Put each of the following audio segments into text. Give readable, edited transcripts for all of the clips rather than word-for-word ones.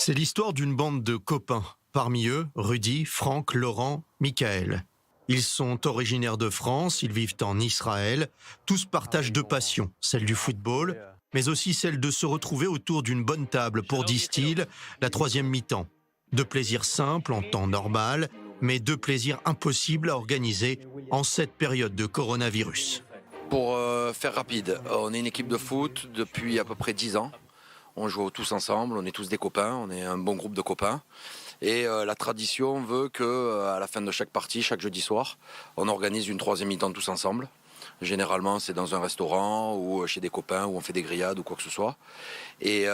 C'est l'histoire d'une bande de copains. Parmi eux, Rudy, Franck, Laurent, Michael. Ils sont originaires de France, ils vivent en Israël. Tous partagent deux passions, celle du football, mais aussi celle de se retrouver autour d'une bonne table pour, disent-ils, la troisième mi-temps. Deux plaisirs simples en temps normal, mais deux plaisirs impossibles à organiser en cette période de coronavirus. Pour faire rapide, on est une équipe de foot depuis à peu près 10 ans. On joue tous ensemble, on est tous des copains, on est un bon groupe de copains. Et la tradition veut qu'à la fin de chaque partie, chaque jeudi soir, on organise une troisième mi-temps tous ensemble. Généralement, c'est dans un restaurant ou chez des copains où on fait des grillades ou quoi que ce soit. Et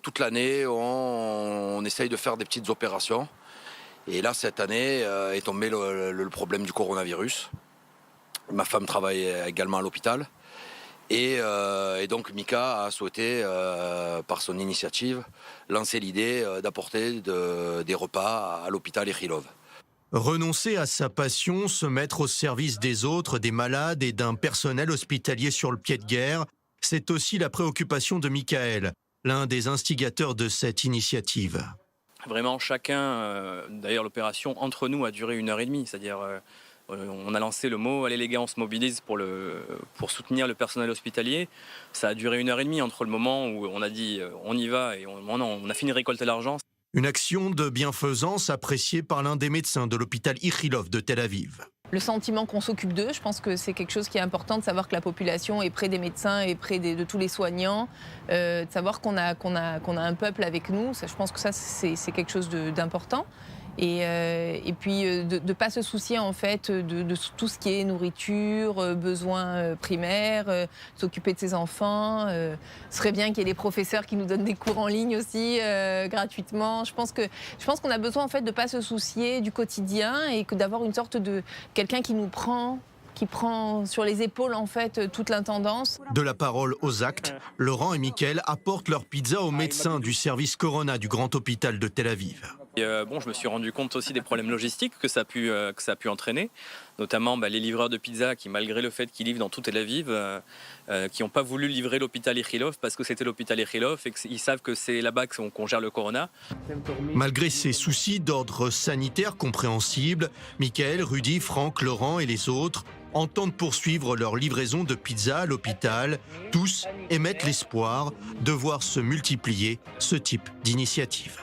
toute l'année, on essaye de faire des petites opérations. Et là, cette année, est tombé le problème du coronavirus. Ma femme travaille également à l'hôpital. Et donc Mika a souhaité, par son initiative, lancer l'idée d'apporter des repas à l'hôpital Ichilov. Renoncer à sa passion, se mettre au service des autres, des malades et d'un personnel hospitalier sur le pied de guerre, c'est aussi la préoccupation de Michael, l'un des instigateurs de cette initiative. Vraiment chacun, d'ailleurs l'opération entre nous a duré 1h30, c'est-à-dire on a lancé le mot « Allez les gars, on se mobilise pour soutenir le personnel hospitalier ». Ça a duré 1h30 entre le moment où on a dit « on y va » et on a fini de récolter l'argent. Une action de bienfaisance appréciée par l'un des médecins de l'hôpital Ichilov de Tel Aviv. Le sentiment qu'on s'occupe d'eux, je pense que c'est quelque chose qui est important, de savoir que la population est près des médecins et près de tous les soignants, de savoir qu'on a un peuple avec nous. Ça, je pense que ça, c'est quelque chose d'important. Et puis de ne pas se soucier en fait de tout ce qui est nourriture, besoins primaires, s'occuper de ses enfants. Ce serait bien qu'il y ait des professeurs qui nous donnent des cours en ligne aussi gratuitement. Je pense qu'on a besoin en fait de ne pas se soucier du quotidien et que d'avoir une sorte de quelqu'un qui prend sur les épaules en fait toute l'intendance. De la parole aux actes, Laurent et Michael apportent leur pizza aux médecins du service Corona du grand hôpital de Tel Aviv. Je me suis rendu compte aussi des problèmes logistiques que ça a pu entraîner, notamment les livreurs de pizza qui, malgré le fait qu'ils livrent dans tout Tel Aviv, qui n'ont pas voulu livrer l'hôpital Ichilov parce que c'était l'hôpital Ichilov et qu'ils savent que c'est là-bas qu'on gère le corona. Malgré ces soucis d'ordre sanitaire compréhensibles, Michael, Rudy, Franck, Laurent et les autres entendent poursuivre leur livraison de pizza à l'hôpital. Tous émettent l'espoir de voir se multiplier ce type d'initiative.